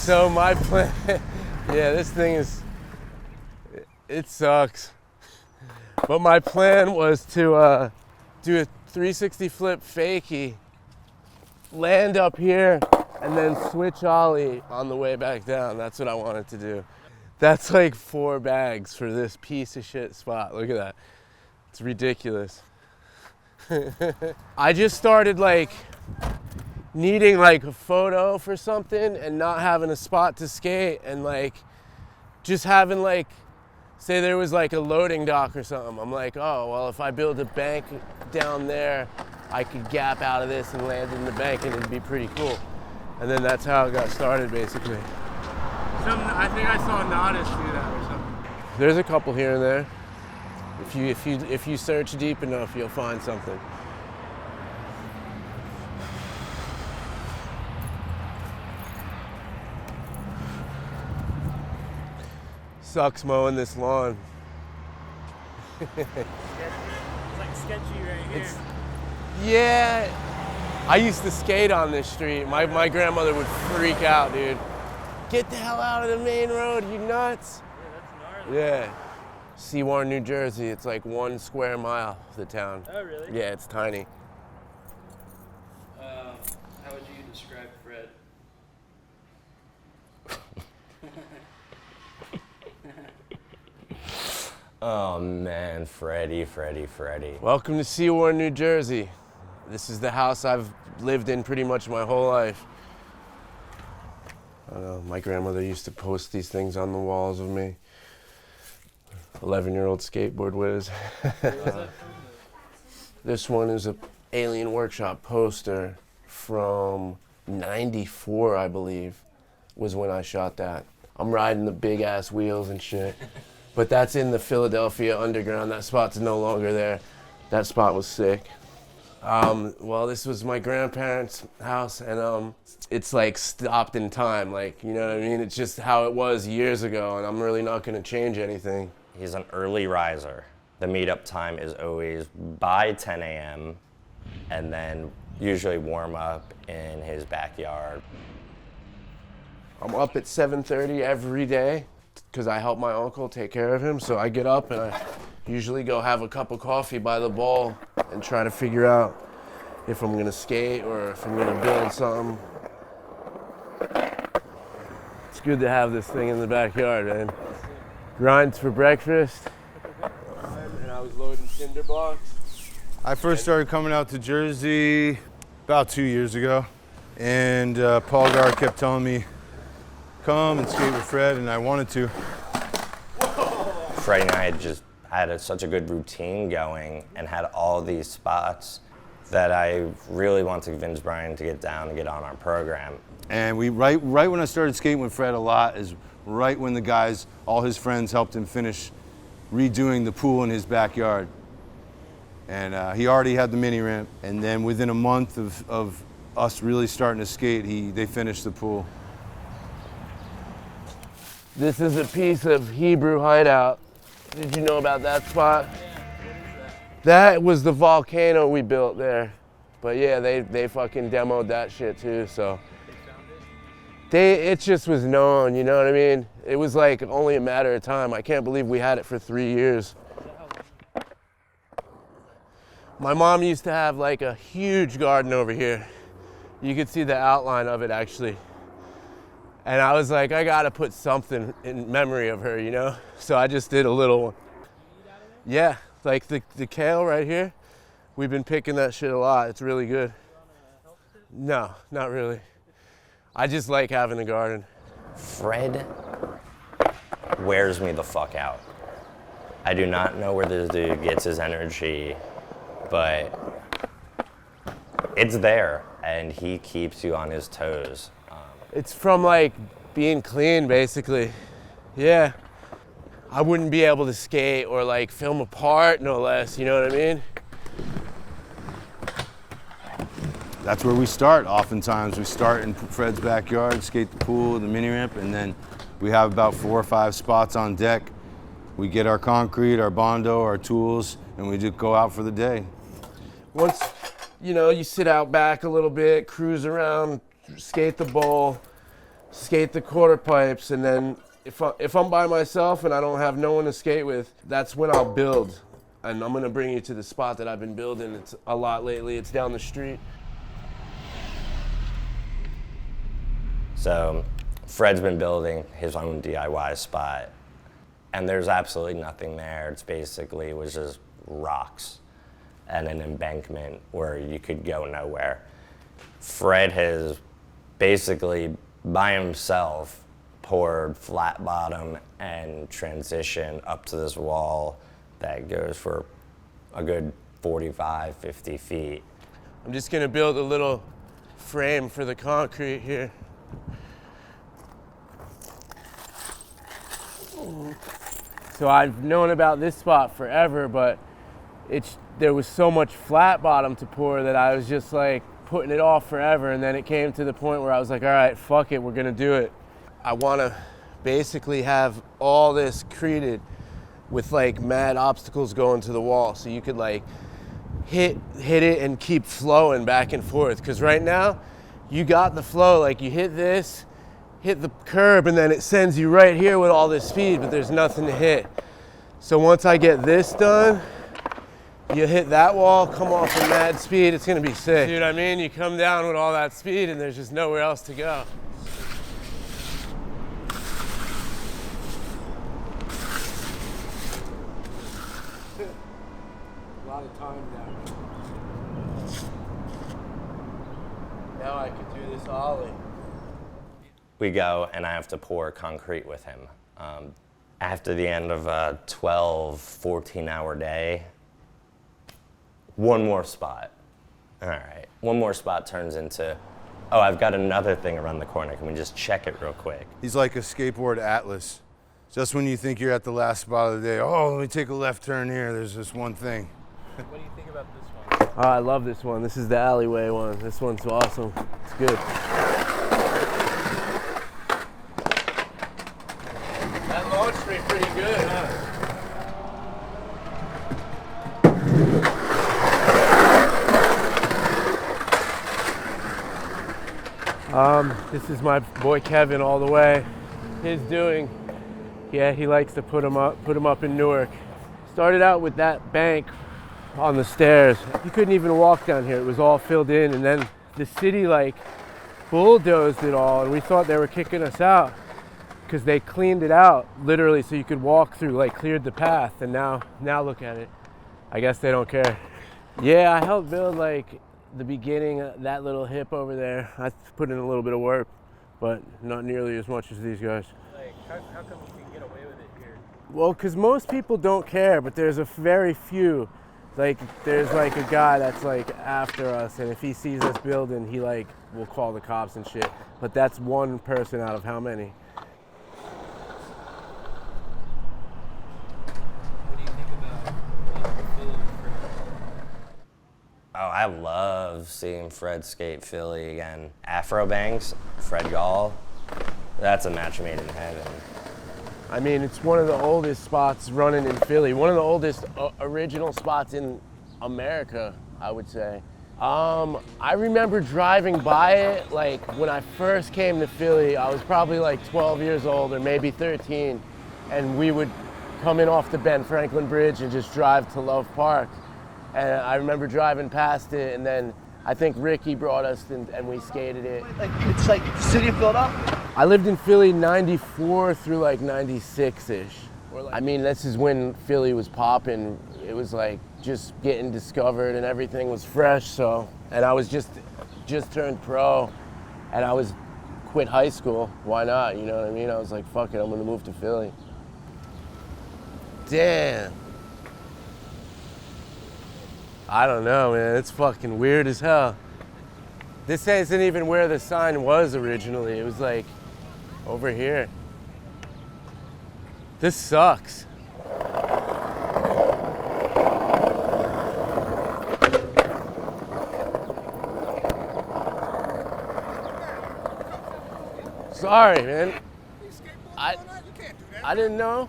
So my plan, yeah, this thing it sucks. But my plan was to do a 360 flip fakie, land up here, and then switch ollie on the way back down. That's what I wanted to do. That's like 4 bags for this piece of shit spot. Look at that. It's ridiculous. I just started like needing like a photo for something and not having a spot to skate, and like just having like, say there was like a loading dock or something. I'm like, oh, well, if I build a bank down there, I could gap out of this and land in the bank and it'd be pretty cool. And then that's how it got started, basically. I think I saw Nodis do that or something. There's a couple here and there. If you search deep enough, you'll find something. Sucks mowing this lawn. It's like sketchy right here. Yeah, I used to skate on this street. My grandmother would freak out, dude. Get the hell out of the main road, you nuts. Yeah, that's gnarly. Yeah. Seward, New Jersey. It's like 1 square mile, the town. Oh, really? Yeah, it's tiny. How would you describe Fred? Oh man, Freddie. Welcome to Seward, New Jersey. This is the house I've lived in pretty much my whole life. I don't know, my grandmother used to post these things on the walls of me. 11-year-old skateboard whiz. This one is a Alien Workshop poster from '94, I believe, was when I shot that. I'm riding the big ass wheels and shit. But that's in the Philadelphia Underground. That spot's no longer there. That spot was sick. Well, this was my grandparents' house, and it's like stopped in time, like, you know what I mean? It's just how it was years ago, and I'm really not gonna change anything. He's an early riser. The meetup time is always by 10 a.m. and then usually warm up in his backyard. I'm up at 7:30 every day because I help my uncle take care of him, so I get up and I usually go have a cup of coffee by the bowl and try to figure out if I'm gonna skate or if I'm gonna build something. It's good to have this thing in the backyard, man. Grinds for breakfast, and I was loading cinder blocks. I first started coming out to Jersey about 2 years ago, and Paul Gar kept telling me, come and skate with Fred, and I wanted to. Freddie and I had such a good routine going and had all these spots that I really wanted to convince Brian to get down and get on our program. And we right when I started skating with Fred a lot is right when the guys, all his friends, helped him finish redoing the pool in his backyard. And he already had the mini ramp, and then within a month of us really starting to skate, they finished the pool. This is a piece of Hebrew hideout. Did you know about that spot? That was the volcano we built there. But yeah, they fucking demoed that shit too, so. It just was known, you know what I mean? It was like only a matter of time. I can't believe we had it for 3 years. My mom used to have like a huge garden over here. You could see the outline of it actually. And I was like, I gotta put something in memory of her, you know? So I just did a little one. Yeah, like the kale right here, we've been picking that shit a lot. It's really good. No, not really. I just like having a garden. Fred wears me the fuck out. I do not know where this dude gets his energy, but it's there, and he keeps you on his toes. It's from like being clean, basically. Yeah. I wouldn't be able to skate or like film a part, no less, you know what I mean? That's where we start. Oftentimes we start in Fred's backyard, skate the pool, the mini ramp, and then we have about 4 or 5 spots on deck. We get our concrete, our Bondo, our tools, and we just go out for the day. Once, you know, you sit out back a little bit, cruise around, skate the bowl, skate the quarter pipes, and then if I'm by myself and I don't have no one to skate with, that's when I'll build. And I'm gonna bring you to the spot that I've been building. It's a lot lately. It's down the street. So Fred's been building his own DIY spot, and there's absolutely nothing there. It's basically, it was just rocks and an embankment where you could go nowhere. Fred has basically by himself poured flat bottom and transition up to this wall that goes for a good 45, 50 feet. I'm just gonna build a little frame for the concrete here. So I've known about this spot forever, but there was so much flat bottom to pour that I was just like putting it off forever, and then it came to the point where I was like, all right, fuck it, we're gonna do it. I wanna basically have all this created with like mad obstacles going to the wall, so you could like hit it and keep flowing back and forth. Because right now, you got the flow, like you hit this, hit the curb, and then it sends you right here with all this speed, but there's nothing to hit. So once I get this done, you hit that wall, come off at mad speed, it's gonna be sick. See what I mean? You come down with all that speed and there's just nowhere else to go. A lot of time down. Now I could do this ollie. We go and I have to pour concrete with him. After the end of a 12, 14-hour day, one more spot. All right, one more spot turns into, oh, I've got another thing around the corner. Can we just check it real quick? He's like a skateboard atlas. Just when you think you're at the last spot of the day, oh, let me take a left turn here, there's this one thing. What do you think about this one? Oh, I love this one. This is the alleyway one. This one's awesome. It's good. That launch straight pretty good, huh? This is my boy Kevin all the way. His doing. Yeah, he likes to put him up in Newark. Started out with that bank on the stairs. You couldn't even walk down here. It was all filled in, and then the city like bulldozed it all, and we thought they were kicking us out because they cleaned it out literally so you could walk through, like cleared the path, and now look at it. I guess they don't care. Yeah, I helped build like the beginning, that little hip over there. I put in a little bit of work, but not nearly as much as these guys. Like, how come you can get away with it here? Well, because most people don't care, but there's a very few. Like, there's like a guy that's like after us, and if he sees us building, he like will call the cops and shit. But that's one person out of how many? What do you think about Philly? Oh, I love seeing Fred skate Philly again. Afro Banks, Fred Gall, that's a match made in heaven. I mean, it's one of the oldest spots running in Philly. One of the oldest original spots in America, I would say. I remember driving by it, like when I first came to Philly, I was probably like 12 years old or maybe 13. And we would come in off the Ben Franklin Bridge and just drive to Love Park. And I remember driving past it, and then I think Ricky brought us and we skated it. Like, it's like the city of Philadelphia. I lived in Philly 94 through like 96-ish. I mean, this is when Philly was popping. It was like just getting discovered and everything was fresh, so. And I was just turned pro, and I was quit high school. Why not, you know what I mean? I was like, fuck it, I'm gonna move to Philly. Damn. I don't know, man, it's fucking weird as hell. This isn't even where the sign was originally. It was like over here. This sucks. Sorry, man. I didn't know.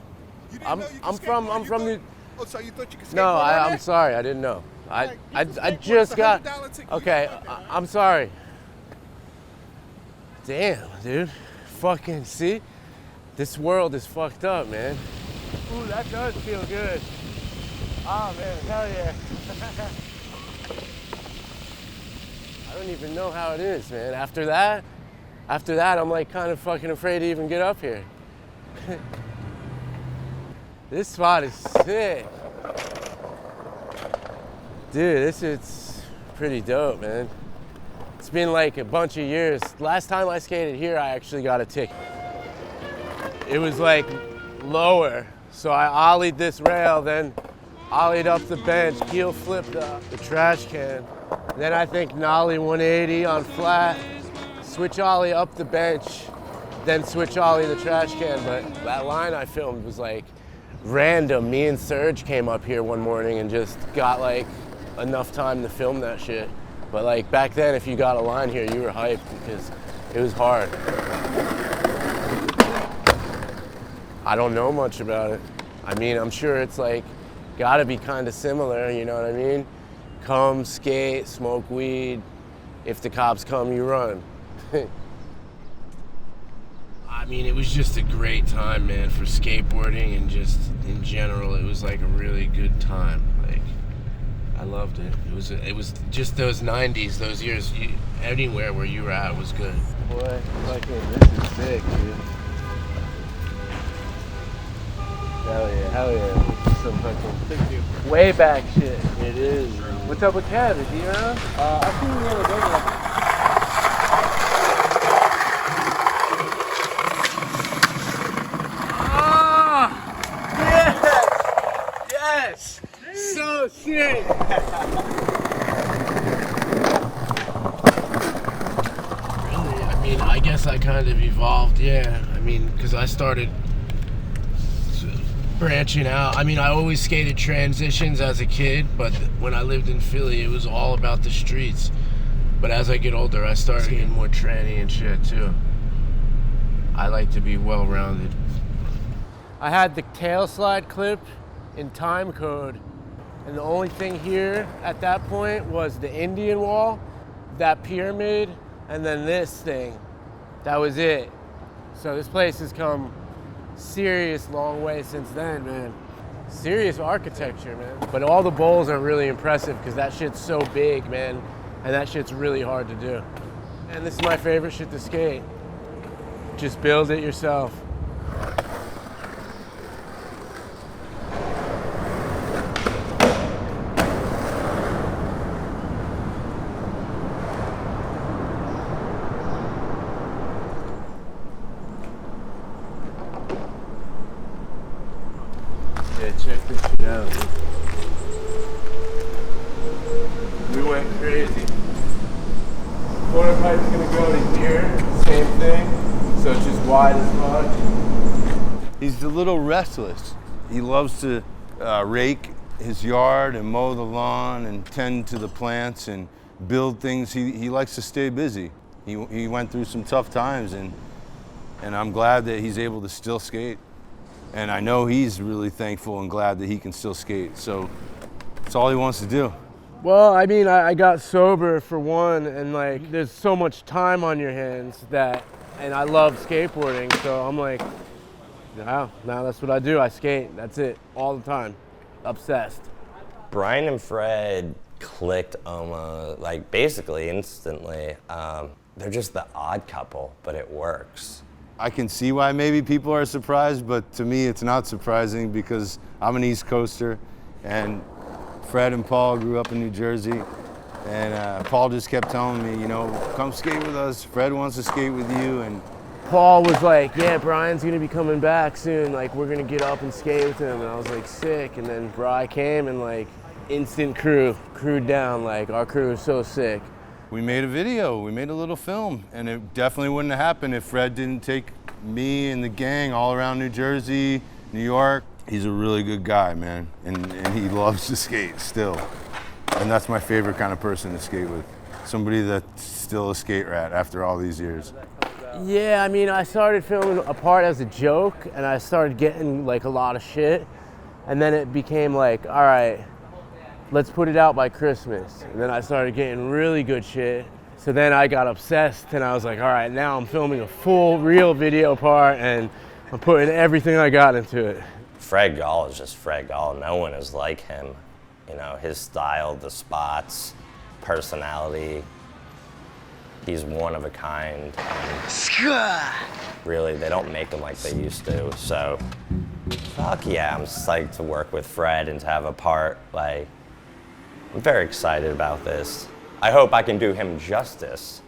I'm from New. Oh, so you thought you could skateboard No, on I'm there? sorry. I didn't know. I You can just skateboard got. for $100 ticket. Okay, You got that. I'm sorry. Damn, dude. fucking, see? This world is fucked up, man. Ooh, that does feel good. Oh man, hell yeah. I don't even know how it is, man. After that, I'm like kind of fucking afraid to even get up here. This spot is sick. Dude, this is pretty dope, man. It's been like a bunch of years. Last time I skated here, I actually got a ticket. It was like lower, so I ollied this rail, then ollied up the bench, heel flipped the trash can. Then I think nollie 180 on flat, switch ollie up the bench, then switch ollie the trash can. But that line I filmed was like random. Me and Serge came up here one morning and just got like enough time to film that shit. But like back then, if you got a line here, you were hyped because it was hard. I don't know much about it. I mean, I'm sure it's like gotta be kind of similar, you know what I mean? Come, skate, smoke weed. If the cops come, you run. I mean, it was just a great time, man, for skateboarding and just in general. It was like a really good time. Like, I loved it. It was just those 90s, those years. Anywhere where you were at was good. Boy, like this is sick, dude. Hell yeah, hell yeah. Some fucking way back shit. It is. What's up with Kev? Is he around? I seen him the other day. Yes! So sick! Really? I mean, I guess I kind of evolved, yeah. I mean, because I started branching out. I mean, I always skated transitions as a kid, but when I lived in Philly, it was all about the streets. But as I get older, I started getting more tranny and shit, too. I like to be well-rounded. I had the tail slide clip in time code, and the only thing here at that point was the Indian wall, that pyramid, and then this thing. That was it. So this place has come serious long way since then, man. Serious architecture, man. But all the bowls are really impressive because that shit's so big, man, and that shit's really hard to do. And this is my favorite shit to skate. Just build it yourself. Yeah, check this shit out. We went crazy. Quarter pipe's gonna go to here, same thing. So it's just wide as fuck. He's a little restless. He loves to rake his yard and mow the lawn and tend to the plants and build things. He likes to stay busy. He went through some tough times, and I'm glad that he's able to still skate. And I know he's really thankful and glad that he can still skate. So that's all he wants to do. Well, I mean, I got sober for one, and like, there's so much time on your hands that, and I love skateboarding, so I'm like, wow, now that's what I do. I skate. That's it, all the time. Obsessed. Brian and Fred clicked almost, like basically instantly. They're just the odd couple, but it works. I can see why maybe people are surprised, but to me it's not surprising because I'm an East Coaster, and Fred and Paul grew up in New Jersey, and Paul just kept telling me, you know, come skate with us. Fred wants to skate with you, and Paul was like, yeah, Brian's gonna be coming back soon. Like, we're gonna get up and skate with him. And I was like, sick. And then Bri came and like, instant crewed down. Like, our crew is so sick. we made a video, we made a little film, and it definitely wouldn't have happened if Fred didn't take me and the gang all around New Jersey, New York. He's a really good guy, man, and he loves to skate still. And that's my favorite kind of person to skate with. Somebody that's still a skate rat after all these years. Yeah, I mean, I started filming a part as a joke, and I started getting like a lot of shit, and then it became like, all right, let's put it out by Christmas. And then I started getting really good shit. So then I got obsessed and I was like, all right, now I'm filming a full real video part and I'm putting everything I got into it. Fred Gall is just Fred Gall. No one is like him. You know, his style, the spots, personality. He's one of a kind. And really, they don't make him like they used to. So, fuck yeah, I'm psyched to work with Fred and to have a part. Like, I'm very excited about this. I hope I can do him justice.